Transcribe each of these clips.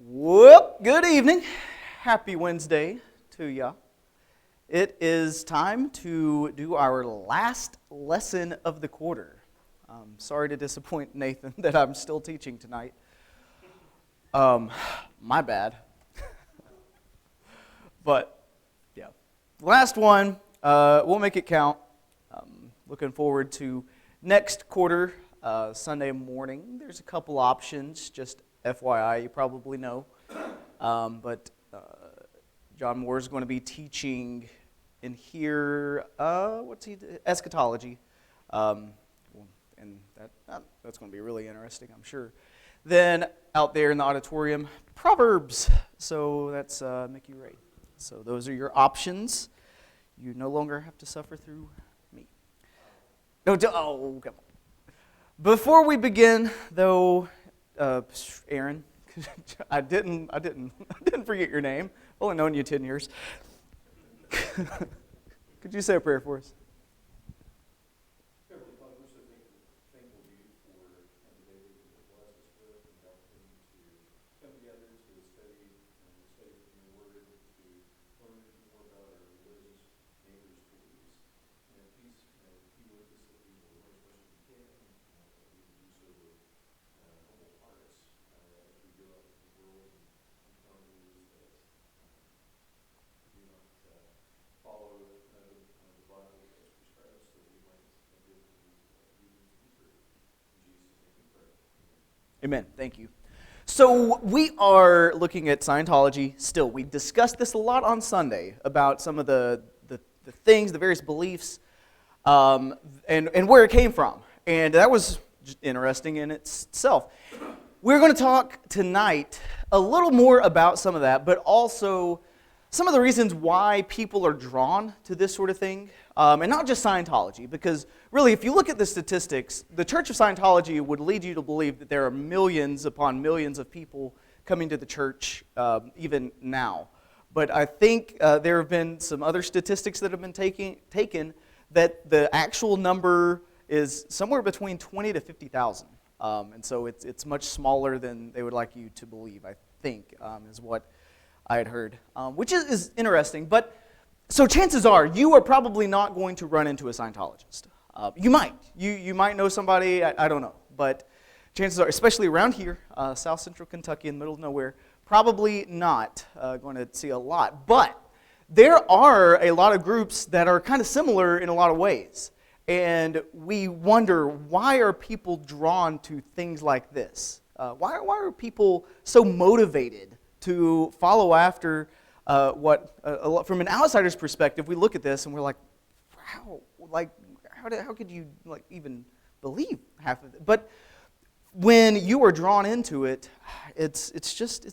Whoop, good evening. Happy Wednesday to ya. It is time to do our last lesson of the quarter. Sorry to disappoint Nathan that I'm still teaching tonight. My bad. But, yeah. Last one, we'll make it count. Looking forward to next quarter, Sunday morning. There's a couple options, just FYI, you probably know. But John Moore is going to be teaching in here, eschatology. And that's going to be really interesting, I'm sure. Then out there in the auditorium, Proverbs. So that's Mickey Ray. So those are your options. You no longer have to suffer through me. No, come on. Before we begin, though, Aaron, I didn't forget your name. I've only known you 10 years. Could you say a prayer for us? Heavenly Father, we're so thankful to you for the day that you have blessed us with and the opportunity to come together to study from your word, to learn more about our religious neighbors' beliefs. Please be with us that we will learn as much as we can, that we will do so with humble hearts as we go out into the world and encounter those that do not follow the Bible as prescribed, so that we might be able to lead them to be true. In Jesus' name we pray. Amen. Thank you. So we are looking at Scientology still. We discussed this a lot on Sunday about some of the things, the various beliefs, and where it came from. And that was just interesting in itself. We're going to talk tonight a little more about some of that, but also some of the reasons why people are drawn to this sort of thing, and not just Scientology, because really, if you look at the statistics, the Church of Scientology would lead you to believe that there are millions upon millions of people coming to the church even now. But I think there have been some other statistics that have been taken that the actual number is somewhere between 20 to 50,000. And so it's much smaller than they would like you to believe, I think, is what I had heard, which is interesting. But so chances are you are probably not going to run into a Scientologist. You might. You might know somebody, I don't know. But chances are, especially around here, South Central Kentucky in the middle of nowhere, probably not going to see a lot. But there are a lot of groups that are kind of similar in a lot of ways. And we wonder, why are people drawn to things like this? Why are people so motivated to follow after from an outsider's perspective, we look at this and we're like, how could you even believe half of it? But when you are drawn into it, it's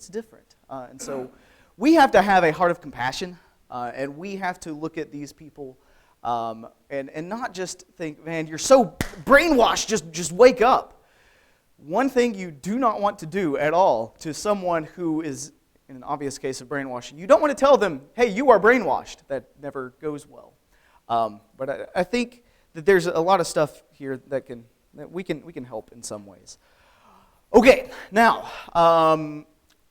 different. And so we have to have a heart of compassion, and we have to look at these people and not just think, man, you're so brainwashed, just wake up. One thing you do not want to do at all to someone who is in an obvious case of brainwashing, you don't want to tell them, hey, you are brainwashed. That never goes well. But I think that there's a lot of stuff here that we can help in some ways. Okay, now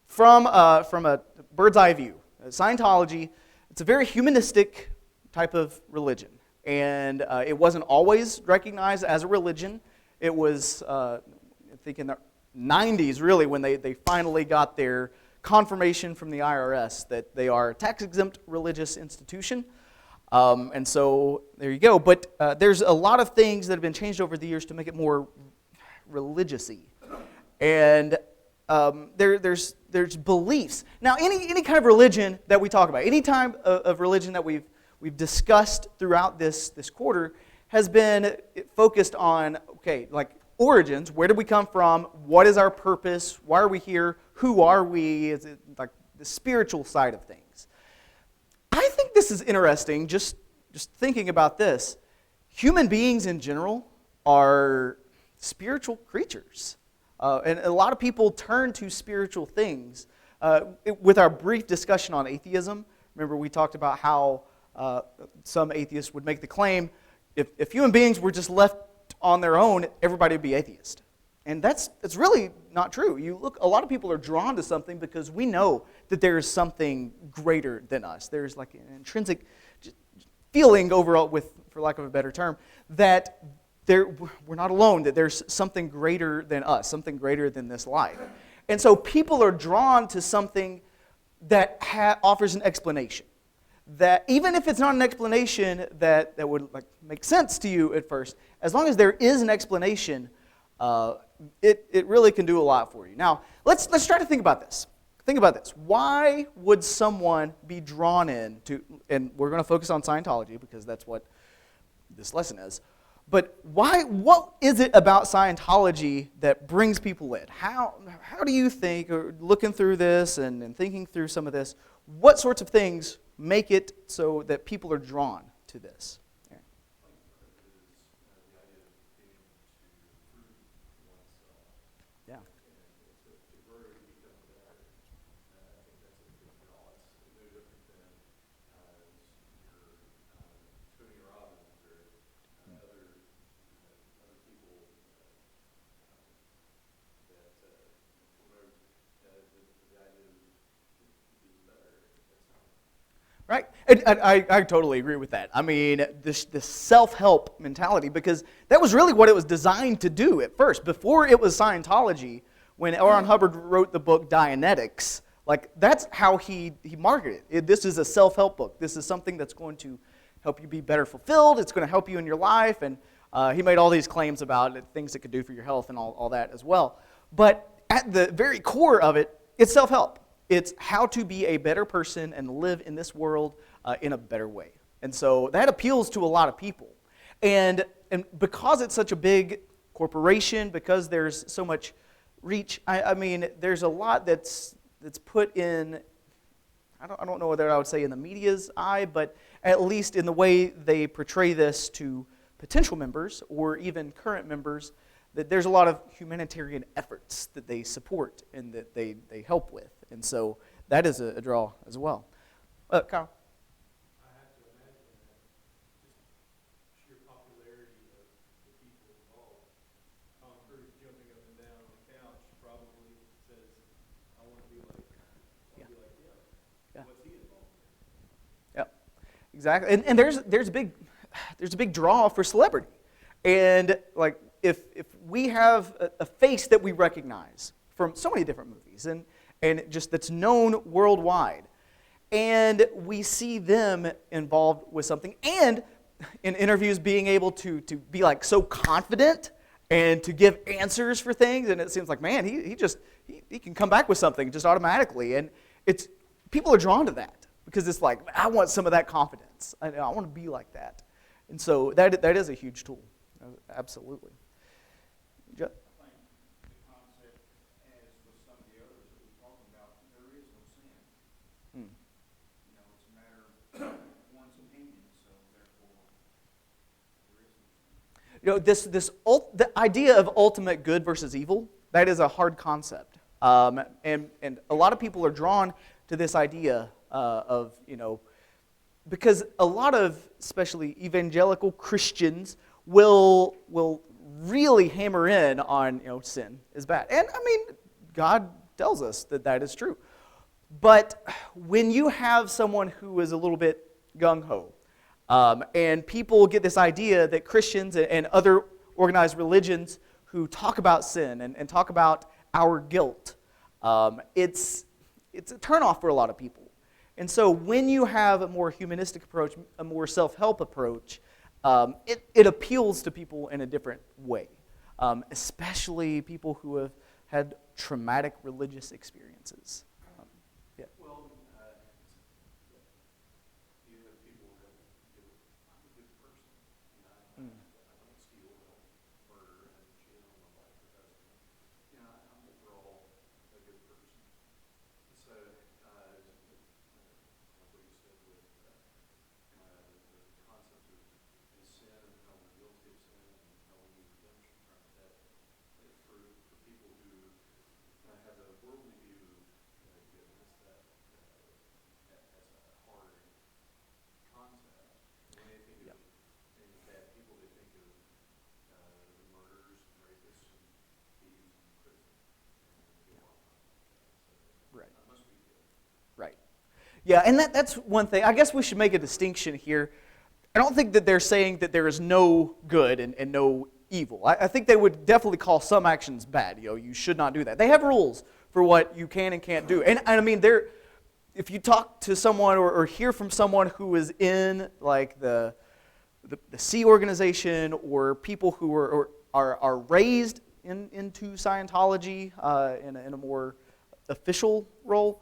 from a bird's eye view, Scientology, it's a very humanistic type of religion, and it wasn't always recognized as a religion. It was, I think, in the 90s, really, when they finally got their confirmation from the IRS that they are a tax-exempt religious institution. And so there you go. But there's a lot of things that have been changed over the years to make it more religious-y. And there's beliefs. Now, any kind of religion that we talk about, any type of religion that we've discussed throughout this quarter has been focused on, okay, like origins. Where did we come from? What is our purpose? Why are we here? Who are we? Is it like the spiritual side of things? I think this is interesting, just thinking about this. Human beings in general are spiritual creatures. And a lot of people turn to spiritual things. With our brief discussion on atheism, remember we talked about how some atheists would make the claim, if human beings were just left on their own, everybody would be atheist. And that's really not true. You look, a lot of people are drawn to something because we know that there is something greater than us. There's like an intrinsic feeling overall, with, for lack of a better term, that we're not alone, that there's something greater than us, something greater than this life. And so people are drawn to something that offers an explanation. That even if it's not an explanation that would like make sense to you at first, as long as there is an explanation, it really can do a lot for you. Now, let's try to think about this. Think about this. Why would someone be drawn in to, and we're going to focus on Scientology because that's what this lesson is, but what is it about Scientology that brings people in? How do you think, or looking through this and thinking through some of this, what sorts of things make it so that people are drawn to this? Yeah. Yeah. Right? And I totally agree with that. I mean, this self-help mentality, because that was really what it was designed to do at first. Before it was Scientology, when L. Ron Hubbard wrote the book Dianetics, like that's how he marketed it. This is a self-help book. This is something that's going to help you be better fulfilled. It's going to help you in your life. And he made all these claims about it, things it could do for your health and all that as well. But at the very core of it, it's self-help. It's how to be a better person and live in this world in a better way. And so that appeals to a lot of people. And because it's such a big corporation, because there's so much reach, I mean, there's a lot that's put in, I don't know whether I would say in the media's eye, but at least in the way they portray this to potential members or even current members, that there's a lot of humanitarian efforts that they support and that they help with. And so that is a draw as well. Kyle? I have to imagine that just sheer popularity of the people involved. Tom Cruise jumping up and down on the couch probably says, I want to be like him. Yeah. What's he involved in? Yep, exactly. And there's a big draw for celebrity. And like if we have a face that we recognize from so many different movies and just that's known worldwide, and we see them involved with something, and in interviews being able to be like so confident and to give answers for things, and it seems like, man, he can come back with something just automatically, and it's people are drawn to that because it's like, I want some of that confidence. I want to be like that, and so that is a huge tool, absolutely. The concept, as with some of the others that we're talking about, there is no sin. Hmm. You know, it's a matter of one's opinion, so therefore there is no sin. The idea of ultimate good versus evil, that is a hard concept. And a lot of people are drawn to this idea of, because a lot of, especially evangelical Christians, will really hammer in on, sin is bad. And I mean, God tells us that is true. But when you have someone who is a little bit gung-ho, and people get this idea that Christians and other organized religions who talk about sin and talk about our guilt, it's a turnoff for a lot of people. And so when you have a more humanistic approach, a more self-help approach, it appeals to people in a different way, especially people who have had traumatic religious experiences. Well, you have people that do, I'm a good person. I don't steal, I don't murder, I don't cheat on my wife or husband. I'm overall a good person. So, like what you said with the concept of sin and how we're guilty of sin and how we need redemption from that, for people who have a worldly view of goodness, that's a hard concept. When they think of any bad people, they think of the murderers, rapists, and thieves Right. Must be good. Right. Yeah, and that's one thing. I guess we should make a distinction here. I don't think that they're saying that there is no good and no evil. I think they would definitely call some actions bad. You should not do that. They have rules for what you can and can't do. And I mean, if you talk to someone or hear from someone who is in like the Sea organization or people who are raised into Scientology in a more official role,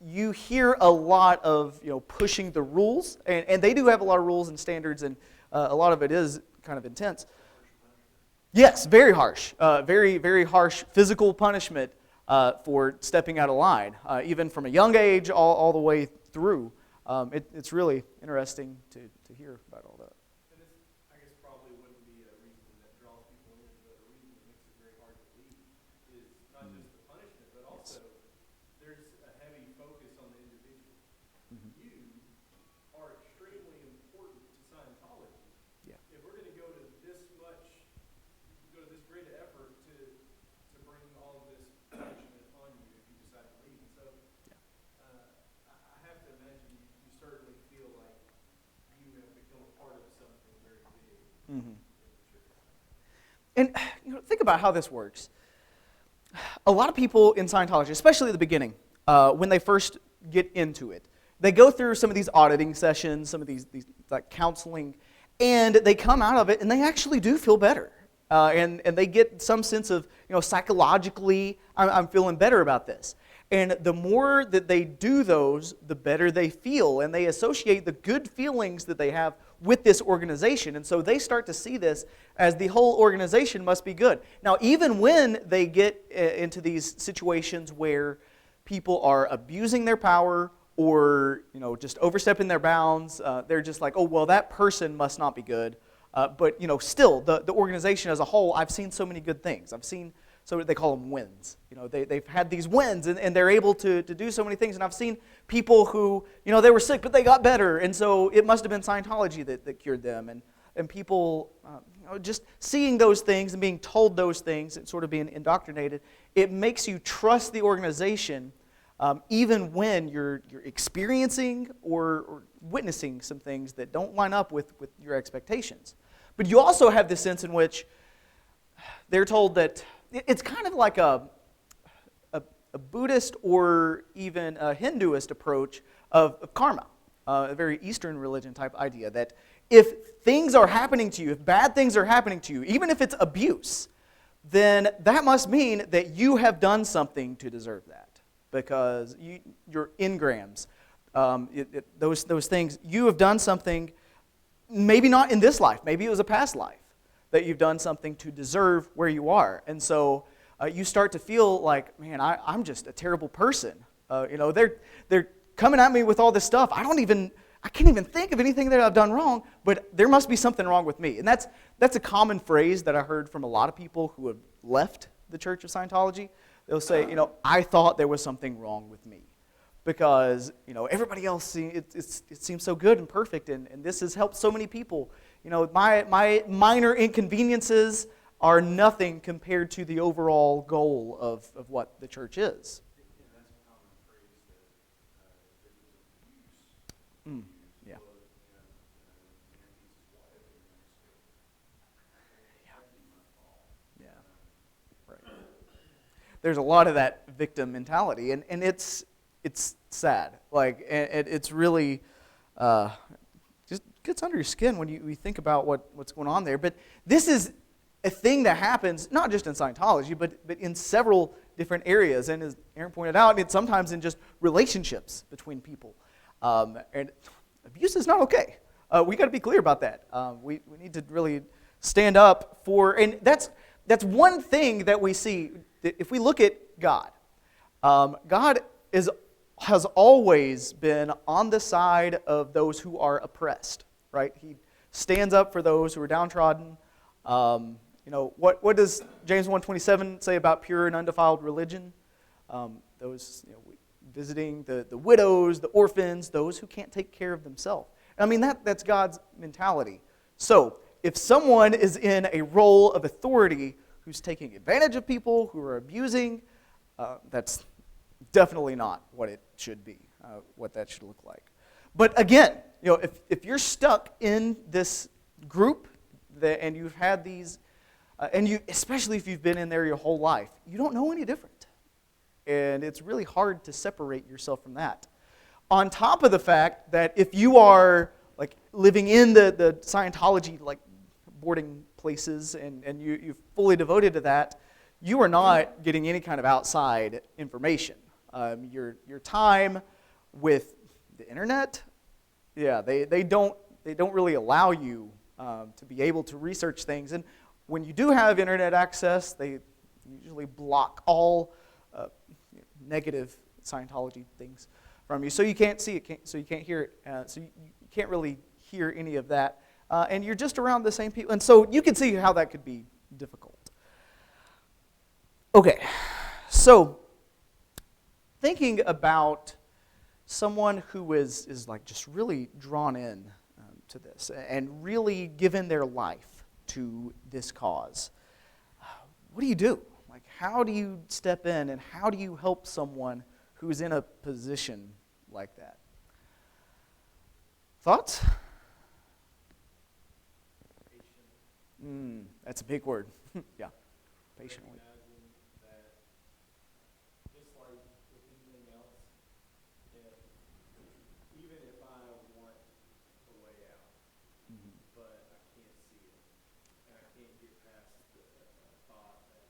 you hear a lot of pushing the rules, and they do have a lot of rules and standards, and a lot of it is kind of intense. Yes, very harsh, very, very harsh physical punishment for stepping out of line, even from a young age all the way through. It's really interesting to hear about all that. And this, I guess, probably wouldn't be a reason that draws people in, but a reason that makes it very hard to leave is not just the punishment, but also there's a heavy focus on the individual. You are extremely important to Scientology. Yeah. If we're going to go to this great effort to bring all of this punishment on you if you decide to leave. And so I have to imagine you certainly feel like you have become a part of something very big in the church. And think about how this works. A lot of people in Scientology, especially at the beginning, when they first get into it, they go through some of these auditing sessions, some of these like counseling, and they come out of it and they actually do feel better. And they get some sense of, psychologically, I'm feeling better about this. And the more that they do those, the better they feel. And they associate the good feelings that they have with this organization. And so they start to see this as the whole organization must be good. Now, even when they get into these situations where people are abusing their power or, just overstepping their bounds, they're just like, oh, well, that person must not be good. But still, the organization as a whole, I've seen so many good things. I've seen, so they call them wins. They've had these wins, and they're able to do so many things. And I've seen people who, they were sick, but they got better. And so it must have been Scientology that cured them. And people, just seeing those things and being told those things and sort of being indoctrinated, it makes you trust the organization even when you're experiencing or witnessing some things that don't line up with your expectations. But you also have this sense in which they're told that it's kind of like a Buddhist or even a Hinduist approach of karma, a very Eastern religion type idea, that if things are happening to you, if bad things are happening to you, even if it's abuse, then that must mean that you have done something to deserve that. Because your engrams, those things, you have done something, maybe not in this life, maybe it was a past life, that you've done something to deserve where you are. And so you start to feel like, man, I'm just a terrible person. They're coming at me with all this stuff. I can't even think of anything that I've done wrong, but there must be something wrong with me. And that's a common phrase that I heard from a lot of people who have left the Church of Scientology. They'll say, I thought there was something wrong with me because, everybody else, it seems so good and perfect, and this has helped so many people. My minor inconveniences are nothing compared to the overall goal of what the church is. Yeah, that's a common phrase that if it was abuse, Yeah. man beats his wife, and the next day, that'd be my fault. Yeah. Right. There's a lot of that victim mentality, and it's sad. Like, and it's really just gets under your skin when you think about what's going on there. But this is a thing that happens not just in Scientology, but in several different areas. And as Aaron pointed out, it's sometimes in just relationships between people. And abuse is not okay. We got to be clear about that. We need to really stand up for, and that's one thing that we see. If we look at God, God has always been on the side of those who are oppressed, right? He stands up for those who are downtrodden. What does James 1:27 say about pure and undefiled religion? Those visiting the widows, the orphans, those who can't take care of themselves. I mean, that's God's mentality. So if someone is in a role of authority who's taking advantage of people, who are abusing, that's definitely not what it should be, what that should look like. But again, if you're stuck in this group and you've had these, especially if you've been in there your whole life, you don't know any different. And it's really hard to separate yourself from that. On top of the fact that if you are like living in the Scientology like boarding places and you're fully devoted to that, you are not getting any kind of outside information. Your time with the internet, they don't really allow you to be able to research things. And when you do have internet access, they usually block all negative Scientology things from you, so you can't see it, so you can't hear it, so you can't really hear any of that, and you're just around the same people, and so you can see how that could be difficult. Okay, so thinking about someone who is like just really drawn in to this and really given their life to this cause, what do you do? Like, how do you step in and how do you help someone who's in a position like that? Thoughts? That's a big word. Yeah, patiently. Imagine that, just like with anything else, even if I want a way out, but I can't see it, and I can't get past the thought that,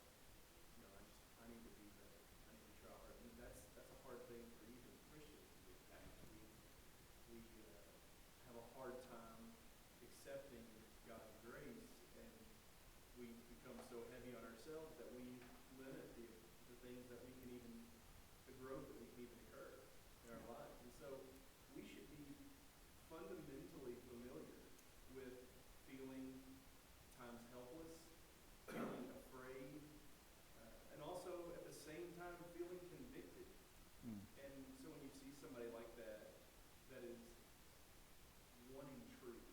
I need to be better. I need to try harder. I mean, that's a hard thing for even Christians to get past. We have a hard time accepting God's grace, and we become so heavy on ourselves that we limit the things that we can even, the growth that we can even occur in our lives. And so we should be fundamentally familiar with feeling times helpless, feeling afraid, and also at the same time feeling convicted. And so when you see somebody like that, that is wanting truth,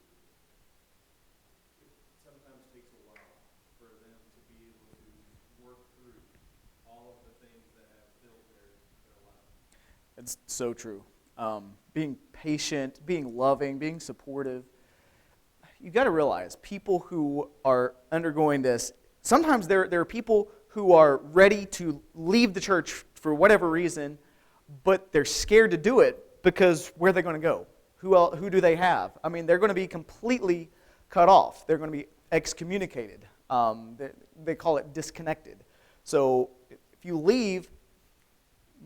it sometimes takes a while for them to be able to work through all of the things that have filled their life. It's so true. Being patient, being loving, being supportive. You got to realize people who are undergoing this, sometimes there are people who are ready to leave the church for whatever reason, but they're scared to do it because where are they going to go? Who do they have? I mean, they're going to be completely cut off. They're going to be excommunicated. They call it disconnected. So if you leave,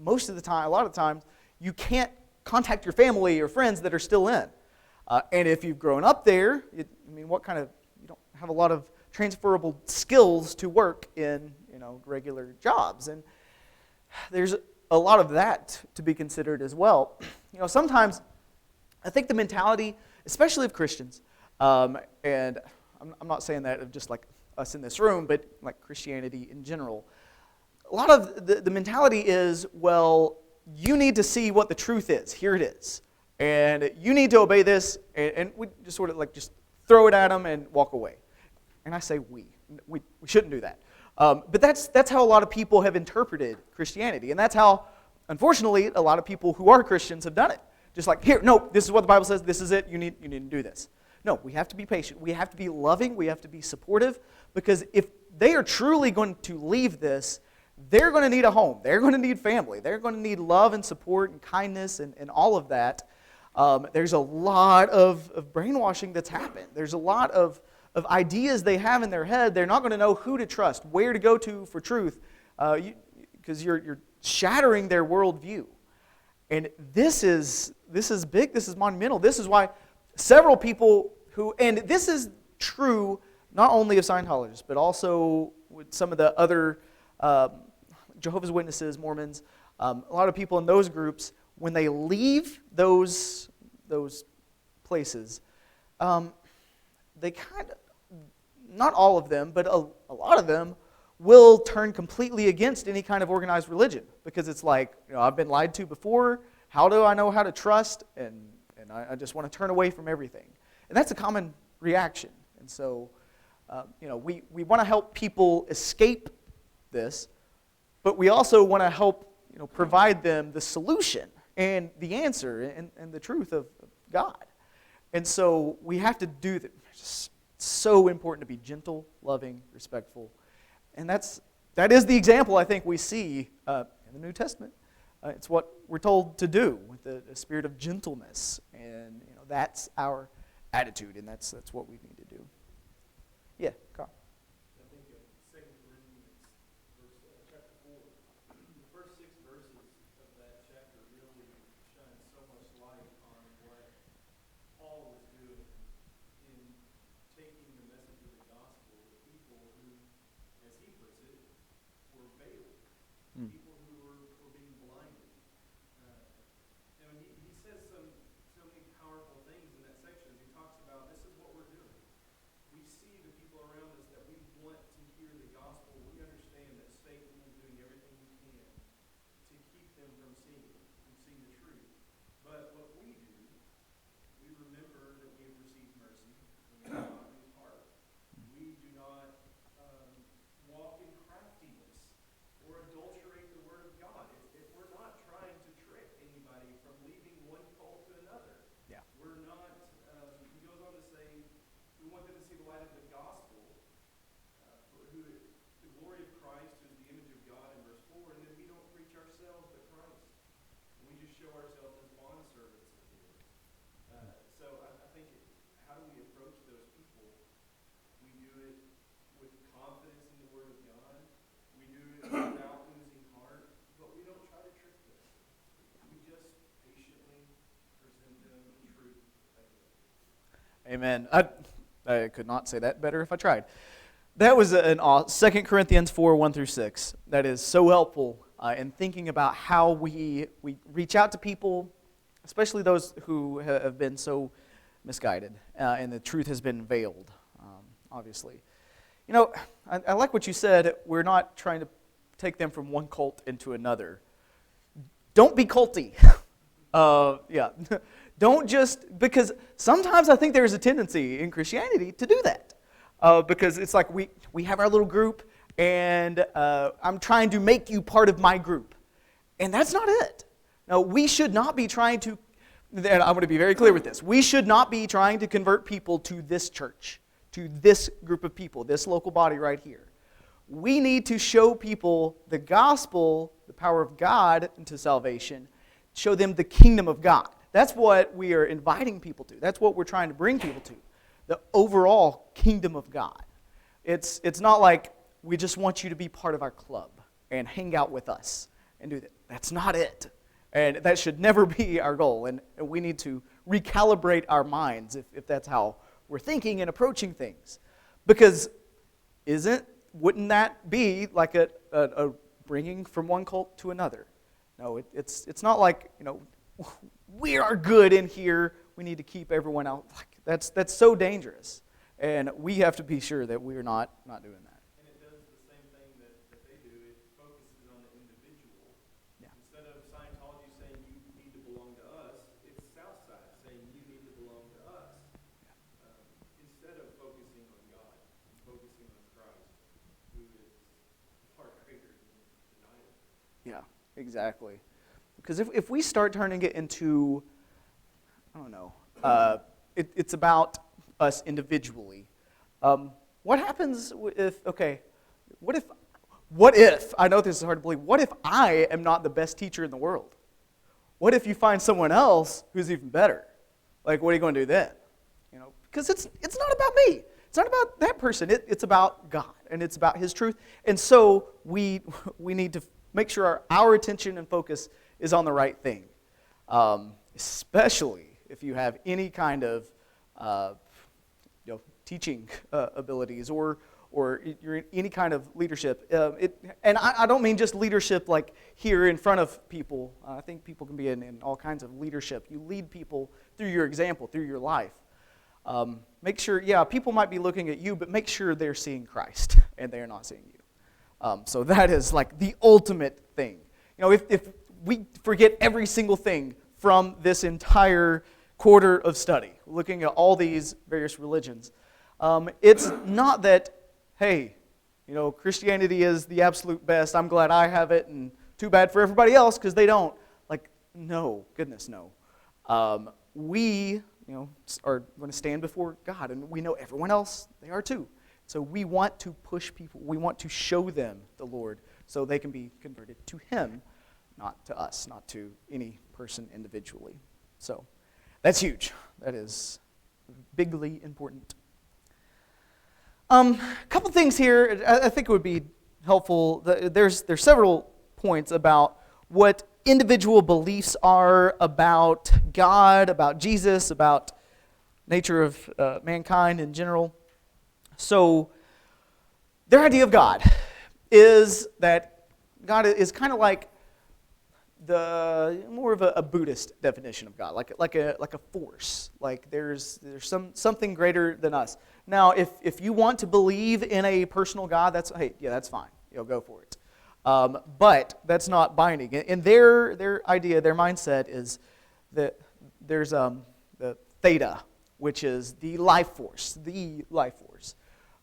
most of the time, a lot of times, you can't contact your family or friends that are still in. And if you've grown up there, you don't have a lot of transferable skills to work in, regular jobs. And there's a lot of that to be considered as well. Sometimes I think the mentality, especially of Christians, and I'm not saying that of just like us in this room, but like Christianity in general, a lot of the mentality is, well, you need to see what the truth is. Here it is. And you need to obey this, and we just sort of like just throw it at them and walk away. And I say we shouldn't do that. But that's how a lot of people have interpreted Christianity. And that's how, unfortunately, a lot of people who are Christians have done it. Just like, here, no, this is what the Bible says, this is it, you need to do this. No, we have to be patient. We have to be loving. We have to be supportive. Because if they are truly going to leave this, they're going to need a home. They're going to need family. They're going to need love and support and kindness and all of that. There's a lot of brainwashing that's happened. There's a lot of ideas they have in their head. They're not going to know who to trust, where to go to for truth, because you're shattering their worldview. And this is big. This is monumental. This is why several people and this is true not only of Scientologists, but also with some of the other Jehovah's Witnesses, Mormons, a lot of people in those groups, when they leave those places, they kind of, not all of them, but a lot of them will turn completely against any kind of organized religion, because it's like, I've been lied to before. How do I know how to trust? And I just want to turn away from everything. And that's a common reaction. And so, we want to help people escape this, but we also want to help provide them the solution and the answer and the truth of God. And so we have to do that. It's so important to be gentle, loving, respectful. And that is the example I think we see in the New Testament. It's what we're told to do with the spirit of gentleness. And that's our attitude, and that's what we need to do. Yeah, Carl. I think in 2 Corinthians, chapter 4, the first 6 verses of that chapter really shine so much light on what Paul was doing in taking the message of the gospel to people who, as he puts it, were veiled, people who were being blinded. He says so many powerful things in that section. He talks about this is what we're doing. We see the people around us that we want to hear the gospel. We understand that Satan is doing everything he can to keep them from seeing the truth. But what we do, we remember that we have received mercy and we do not lose heart. We do not walk in craftiness or adulterate the word of God. We're not trying to trick anybody from leaving one cult to another. Yeah. We're not, he goes on to say, we want them to see the light of the gospel, the glory of Christ, who is the image of God, in verse 4, and then we don't preach ourselves but Christ. And we just show ourselves as bondservants of his. So I think, how do we approach those people? We do it with confidence in the word of God. We do it without losing heart, but we don't try to trick them. We just patiently present them the truth as it is. Amen. I could not say that better if I tried. That was 2 Corinthians 4, 1 through 6. That is so helpful in thinking about how we reach out to people, especially those who have been so misguided and the truth has been veiled, obviously. I like what you said. We're not trying to take them from one cult into another. Don't be culty. Don't just, because sometimes I think there's a tendency in Christianity to do that. Because it's like we have our little group, and I'm trying to make you part of my group. And that's not it. Now, we should not be trying to, and I want to be very clear with this, we should not be trying to convert people to this church, to this group of people, this local body right here. We need to show people the gospel, the power of God into salvation, show them the kingdom of God. That's what we are inviting people to. That's what we're trying to bring people to, the overall kingdom of God. It's not like we just want you to be part of our club and hang out with us and do that. That's not it. And that should never be our goal. And we need to recalibrate our minds if that's how we're thinking and approaching things. Because wouldn't that be like a bringing from one cult to another? No, it's not like, we are good in here, we need to keep everyone out. That's so dangerous. And we have to be sure that we're not doing that. And it does the same thing that they do. It focuses on the individual. Yeah. Instead of Scientology saying you need to belong to us, it's Southside saying you need to belong to us. Instead of focusing on God and focusing on Christ, who is far greater than denial. Yeah, exactly. Because if we start turning it into, I don't know, it's about us individually. What happens what if, I know this is hard to believe, what if I am not the best teacher in the world? What if you find someone else who's even better? Like, what are you going to do then? Because it's not about me. It's not about that person. It's about God, and it's about His truth. And so we need to make sure our attention and focus is on the right thing, especially if you have any kind of teaching abilities or you're in any kind of leadership. And I don't mean just leadership like here in front of people. I think people can be in all kinds of leadership. You lead people through your example, through your life. Make sure, people might be looking at you, but make sure they're seeing Christ and they're not seeing you. So that is like the ultimate thing. If we forget every single thing from this entire quarter of study, looking at all these various religions, it's not that, hey, Christianity is the absolute best, I'm glad I have it, and too bad for everybody else because they don't. Like, no, goodness, no. We, are going to stand before God, and we know everyone else, they are too. So we want to push people. We want to show them the Lord so they can be converted to Him, not to us, not to any person individually. So that's huge. That is bigly important. A couple things here. I think it would be helpful. There's several points about what individual beliefs are about God, about Jesus, about nature of mankind in general. So their idea of God is that God is kind of like the more of a Buddhist definition of God, like a force. Like there's something greater than us. Now, if you want to believe in a personal God, that's fine. Go for it. But that's not binding. And their idea, their mindset is that there's the theta, which is the life force.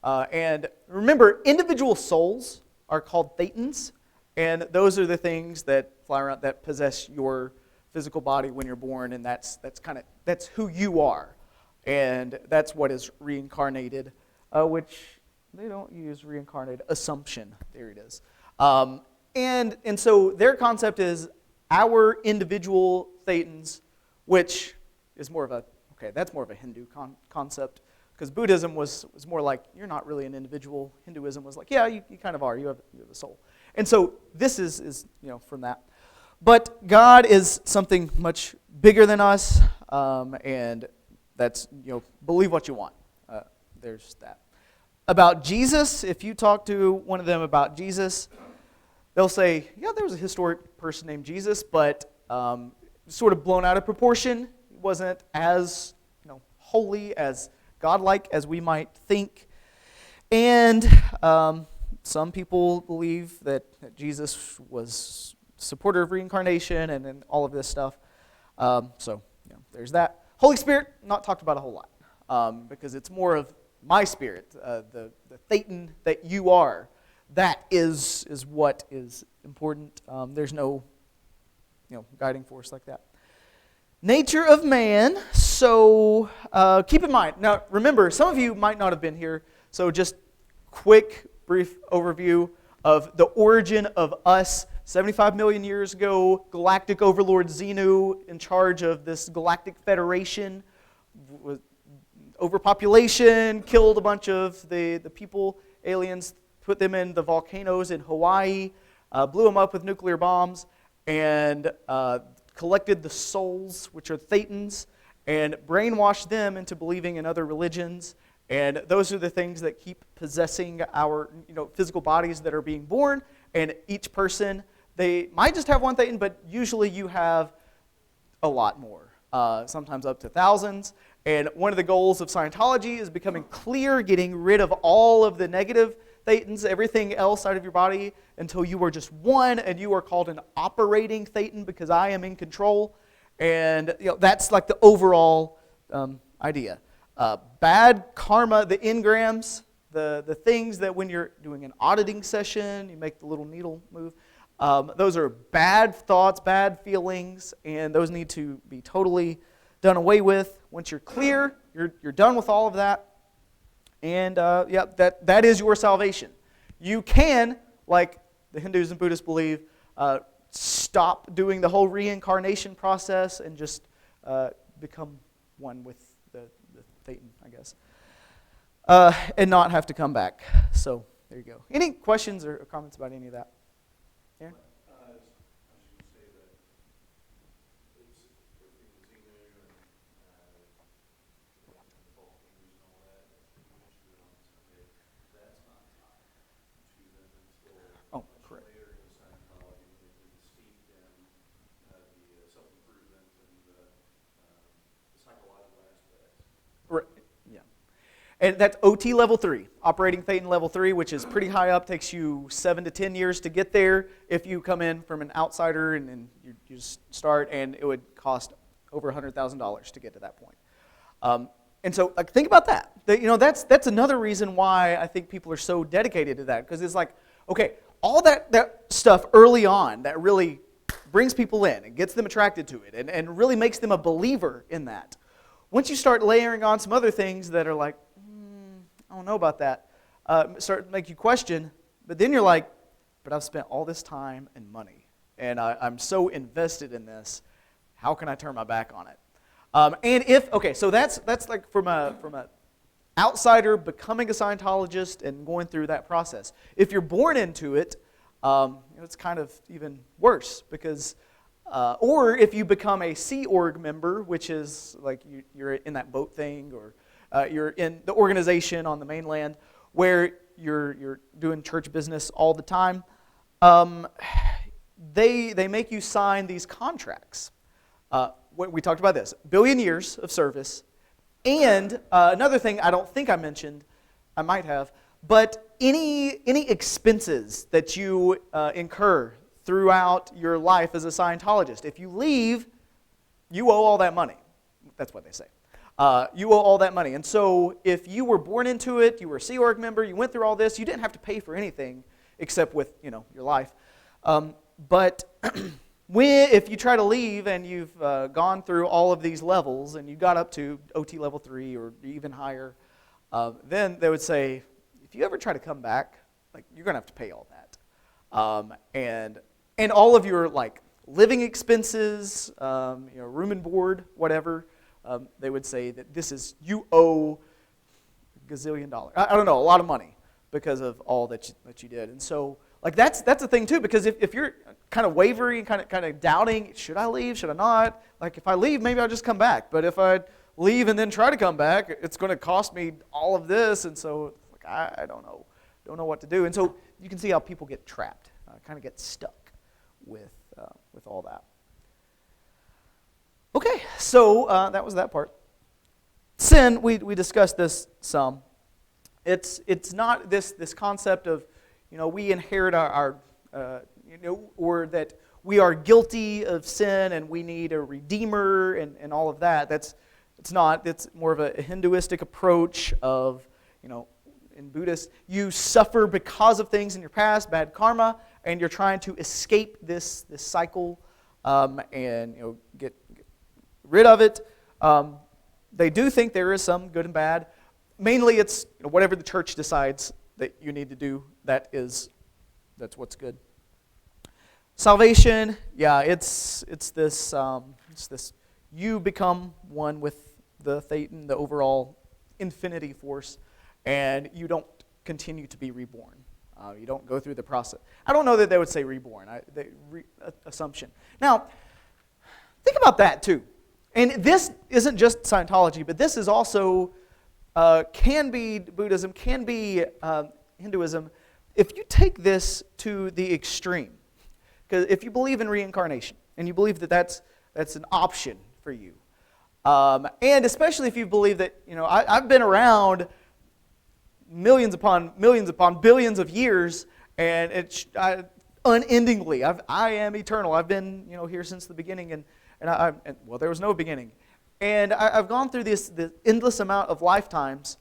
And remember, individual souls are called thetans, and those are the things that fly around, that possess your physical body when you're born, and that's who you are. And that's what is reincarnated, which they don't use reincarnated, assumption. There it is. And so their concept is our individual thetans, which is that's more of a Hindu concept, because Buddhism was more like, you're not really an individual. Hinduism was like, yeah, you kind of are. You have a soul. And so this is from that. But God is something much bigger than us, and that's, believe what you want. There's that. About Jesus, if you talk to one of them about Jesus, they'll say, yeah, there was a historic person named Jesus, but sort of blown out of proportion. He wasn't as holy, as godlike as we might think. And some people believe that Jesus was a supporter of reincarnation and all of this stuff. So there's that. Holy Spirit, not talked about a whole lot, because it's more of my spirit, the thetan that you are. That is what is important. There's no guiding force like that. Nature of man. So keep in mind. Now remember, some of you might not have been here. So just quick, brief overview of the origin of us. 75 million years ago, galactic overlord Xenu, in charge of this galactic federation, overpopulation, killed a bunch of the people, aliens, put them in the volcanoes in Hawaii, blew them up with nuclear bombs, and collected the souls, which are thetans, and brainwashed them into believing in other religions. And those are the things that keep possessing our physical bodies that are being born. And each person, they might just have one thetan, but usually you have a lot more, sometimes up to thousands. And one of the goals of Scientology is becoming clear, getting rid of all of the negative thetans, everything else out of your body, until you are just one, and you are called an operating thetan because I am in control. And that's like the overall idea. Bad karma, the engrams, the things that when you're doing an auditing session, you make the little needle move. Those are bad thoughts, bad feelings, and those need to be totally done away with. Once you're clear, you're done with all of that, and that is your salvation. You can, like the Hindus and Buddhists believe, stop doing the whole reincarnation process and just become one with the thetan, I guess, and not have to come back. So there you go. Any questions or comments about any of that? Yeah. I was going to say that it's everything with Xenu and the volcanoes and all that you mentioned on Sunday. That's not tied to them until Oh, much correct. later in Scientology when they've been steeped in the self-improvement and the psychological aspects. Right. Yeah. And that's OT level 3, operating thetan level 3, which is pretty high up. Takes you 7 to 10 years to get there if you come in from an outsider and you just start, and it would cost over $100,000 to get to that point. And so, think about that. That's another reason why I think people are so dedicated to that, because it's like, okay, all that stuff early on that really brings people in and gets them attracted to it and really makes them a believer in that. Once you start layering on some other things that are like, I don't know about that, start to make you question, but then you're like, but I've spent all this time and money, and I'm so invested in this, how can I turn my back on it? So that's like from a outsider becoming a Scientologist and going through that process. If you're born into it, it's kind of even worse because, or if you become a Sea Org member, which is like you're in that boat thing, or you're in the organization on the mainland where you're doing church business all the time, they make you sign these contracts. We talked about this, 1 billion years of service. And another thing I don't think I mentioned, I might have, but any expenses that you incur throughout your life as a Scientologist, if you leave, you owe all that money. That's what they say. You owe all that money. And so if you were born into it, you were a Sea Org member, you went through all this, you didn't have to pay for anything except with your life. But if you try to leave and you've gone through all of these levels and you got up to OT level 3 or even higher, then they would say, if you ever try to come back, like you're going to have to pay all that. And all of your like living expenses, room and board, whatever, they would say that you owe $1 gazillion. I don't know, a lot of money because of all that you did. And so like that's a thing too, because if you're kind of wavering, kind of doubting, should I leave, should I not? Like if I leave, maybe I'll just come back. But if I leave and then try to come back, it's going to cost me all of this, and so like I don't know what to do. And so you can see how people get trapped, kind of get stuck with all that. Okay, so that was that part. Sin, we discussed this some. It's not this concept of we inherit our or that we are guilty of sin and we need a redeemer and all of that. It's not. It's more of a Hinduistic approach of, in Buddhist, you suffer because of things in your past, bad karma, and you're trying to escape this cycle and get rid of it. They do think there is some good and bad. Mainly it's whatever the church decides that you need to do, that's what's good. Salvation, yeah, it's this you become one with the Thetan, the overall infinity force, and you don't continue to be reborn. You don't go through the process. I don't know that they would say reborn. Assumption. Now, think about that too. And this isn't just Scientology, but this is also can be Buddhism, can be Hinduism. If you take this to the extreme, because if you believe in reincarnation and you believe that that's an option for you, and especially if you believe that I've been around millions upon billions of years, and it's unendingly. I am eternal. I've been here since the beginning, and there was no beginning. And I've gone through this endless amount of lifetimes.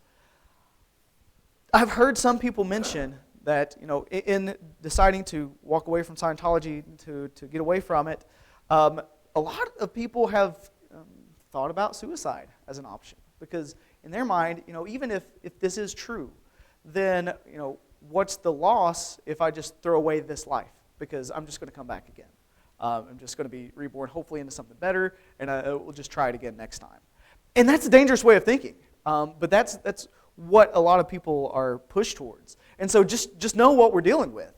I've heard some people mention that, in deciding to walk away from Scientology, to get away from it, a lot of people have thought about suicide as an option. Because in their mind, even if this is true, then, what's the loss if I just throw away this life? Because I'm just going to come back again. I'm just going to be reborn, hopefully into something better, and we'll just try it again next time. And that's a dangerous way of thinking, but that's what a lot of people are pushed towards. And so just know what we're dealing with,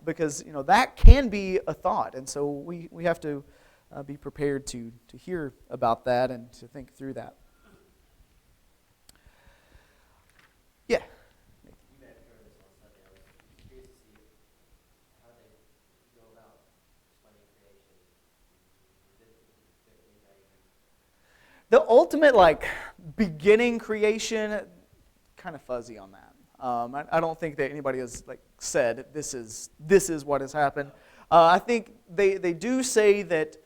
because that can be a thought, and so we have to be prepared to hear about that and to think through that. Yeah. The ultimate, beginning creation, kind of fuzzy on that. I don't think that anybody has said this is what has happened. I think they do say that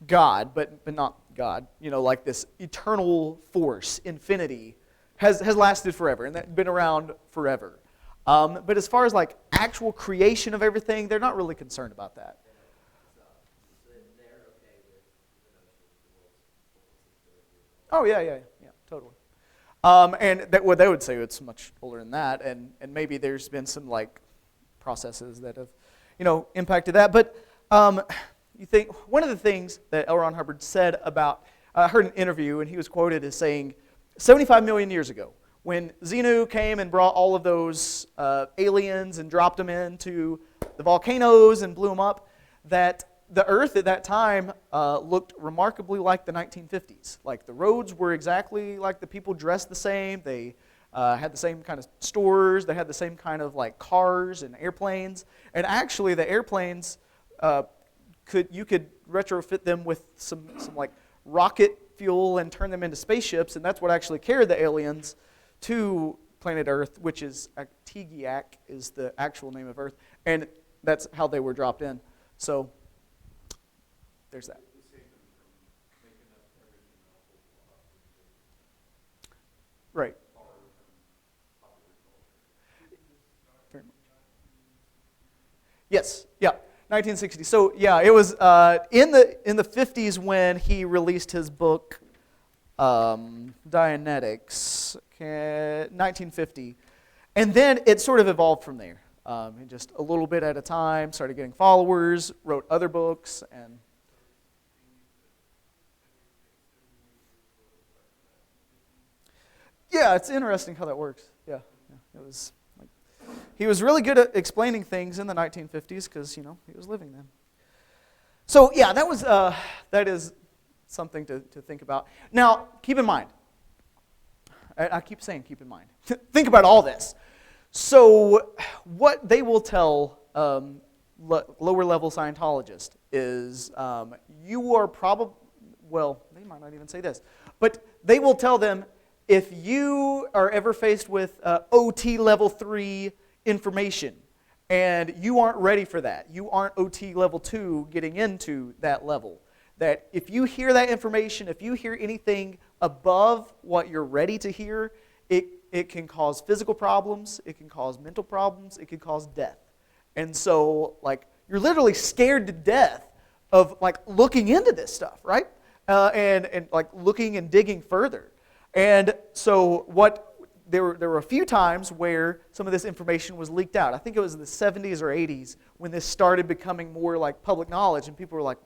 God, but not God, this eternal force, infinity, has lasted forever and that's been around forever. But as far as like actual creation of everything, they're not really concerned about that. Oh yeah, totally. And what they would say it's much older than that, and maybe there's been some like processes that have, impacted that. But you think one of the things that L. Ron Hubbard said about, I heard an interview, and he was quoted as saying, 75 million years ago, when Xenu came and brought all of those aliens and dropped them into the volcanoes and blew them up, that the Earth at that time looked remarkably like the 1950s. Like the roads were exactly like the people dressed the same. They had the same kind of stores. They had the same kind of like cars and airplanes. And actually, the airplanes you could retrofit them with some like rocket fuel and turn them into spaceships, and that's what actually carried the aliens to planet Earth, which is Tegiak is the actual name of Earth, and that's how they were dropped in. So there's that. Right. Very much. Yes. Yeah. 1960. So yeah, it was in the 50s when he released his book Dianetics, 1950, and then it sort of evolved from there. Just a little bit at a time, started getting followers, wrote other books, and yeah, it's interesting how that works. Yeah, it was. He was really good at explaining things in the 1950s because, he was living then. So, yeah, that is something to think about. Now, keep in mind, I keep saying keep in mind. Think about all this. So, what they will tell lower-level Scientologists is you are probably, well, they might not even say this, but they will tell them if you are ever faced with OT level 3 information and you aren't ready for that, you aren't OT level 2 getting into that level, that if you hear that information, if you hear anything above what you're ready to hear, it can cause physical problems, it can cause mental problems, it can cause death. And so, like, you're literally scared to death of, like, looking into this stuff, right? And like, looking and digging further. And so there were a few times where some of this information was leaked out. I think it was in the 70s or 80s when this started becoming more like public knowledge, and people were like,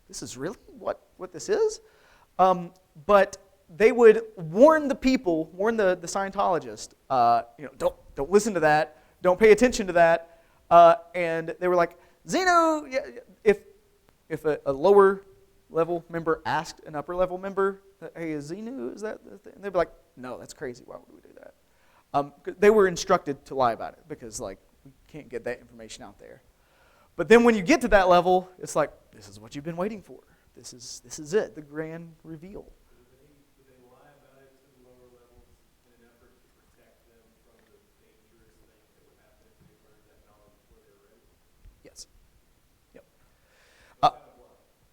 this is really what this is? But they would warn the people, warn the Scientologist, don't listen to that, don't pay attention to that. And they were like, Xenu, if a lower level member asked an upper level member, hey, is Xenu, is that the thing? And they'd be like, no, that's crazy, why would we do that? They were instructed to lie about it because, like, we can't get that information out there. But then when you get to that level, it's like, this is what you've been waiting for. This is it, the grand reveal. Do they lie about it to the lower levels in an effort to protect them from the dangerous things that would happen if they learned that knowledge before they were ready? Yes. Yep.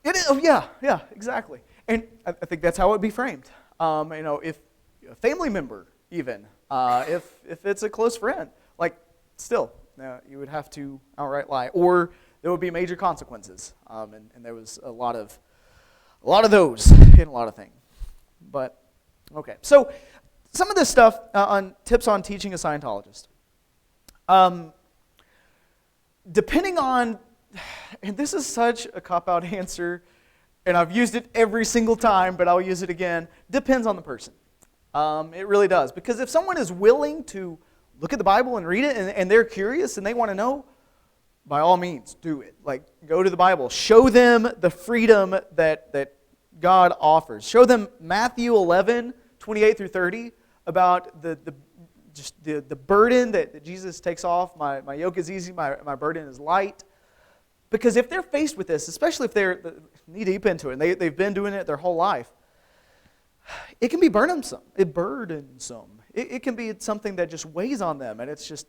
It is. Oh, yeah, exactly. And I think that's how it would be framed. If a family member, even if it's a close friend, like still, you would have to outright lie, or there would be major consequences. And there was a lot of those in a lot of things. But okay, so some of this stuff on tips on teaching a Scientologist. Depending on, and this is such a cop-out answer, and I've used it every single time, but I'll use it again, depends on the person. It really does. Because if someone is willing to look at the Bible and read it, and they're curious and they want to know, by all means, do it. Like, go to the Bible. Show them the freedom that God offers. Show them Matthew 11, 28 through 30, about the burden that Jesus takes off. My yoke is easy, my burden is light. Because if they're faced with this, especially if they're knee deep into it, and they've been doing it their whole life, it can be burdensome. It can be something that just weighs on them, and it's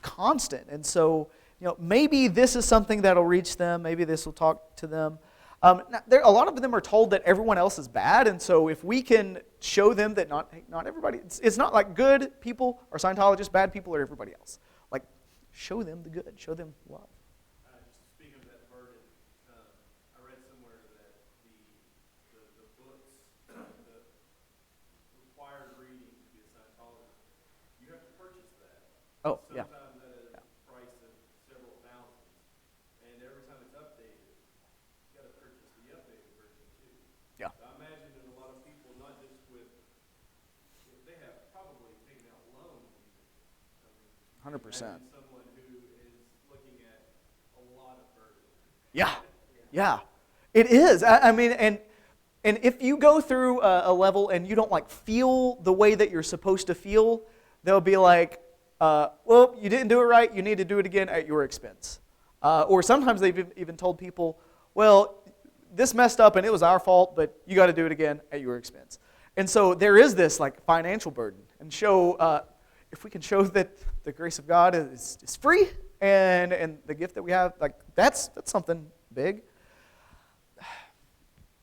constant. And so, maybe this is something that'll reach them. Maybe this will talk to them. A lot of them are told that everyone else is bad, and so if we can show them that not everybody, it's not like good people are Scientologists, bad people are everybody else. Like, show them the good, show them love. Just speaking of that burden, I read somewhere that the books, the required reading to be a Scientologist, you have to purchase that. Oh, yeah. Sometimes at a price of several thousands. And every time it's updated, you got to purchase the updated version too. Yeah. So I imagine that a lot of people, not just with, they have probably taken out loans even. I mean, 100%. imagine someone who is looking at a lot of burden. Yeah, yeah, it is. I mean, and if you go through a level and you don't like feel the way that you're supposed to feel, they'll be like, well, you didn't do it right, you need to do it again at your expense. Or sometimes they've even told people, well, this messed up and it was our fault, but you got to do it again at your expense. And so there is this like financial burden, and if we can show that the grace of God is free and the gift that we have, like that's something big.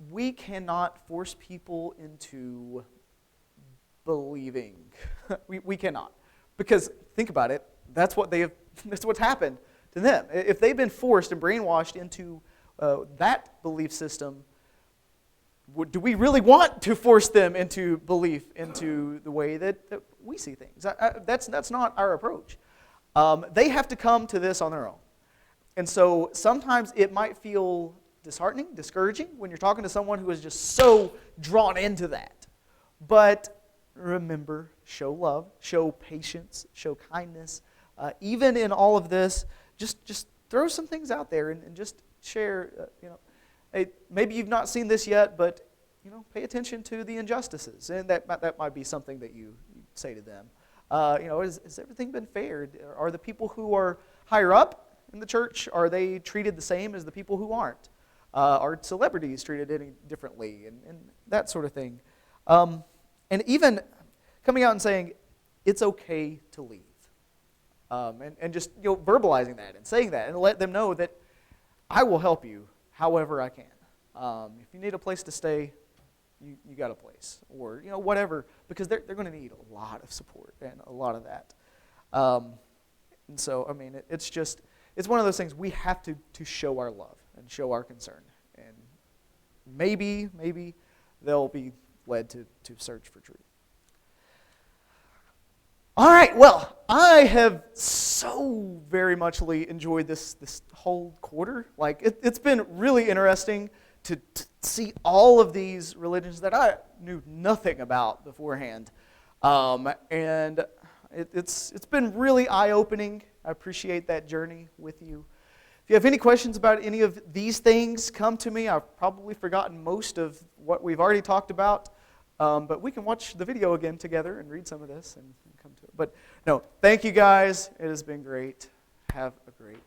We cannot force people into believing. we cannot. Because think about it, that's what's happened to them. If they've been forced and brainwashed into that belief system, do we really want to force them into belief, into the way that we see things? That's not our approach. They have to come to this on their own. And so sometimes it might feel disheartening, discouraging when you're talking to someone who is just so drawn into that. But remember, show love, show patience, show kindness. Even in all of this, just throw some things out there and just share, hey, maybe you've not seen this yet, but pay attention to the injustices, and that might be something that you say to them. Has everything been fair? Are the people who are higher up in the church, are they treated the same as the people who aren't? Are celebrities treated any differently, and that sort of thing? And even coming out and saying it's okay to leave, and just verbalizing that and saying that, and let them know that I will help you however I can. If you need a place to stay, you got a place, or whatever, because they're going to need a lot of support and a lot of that. And so, I mean, it's one of those things we have to show our love and show our concern, and maybe they'll be led to search for truth. All right, well, I have so very muchly enjoyed this whole quarter. Like, it's been really interesting to see all of these religions that I knew nothing about beforehand. And it's been really eye-opening. I appreciate that journey with you. If you have any questions about any of these things, come to me. I've probably forgotten most of what we've already talked about. But we can watch the video again together and read some of this and come to it. But no, thank you guys. It has been great. Have a great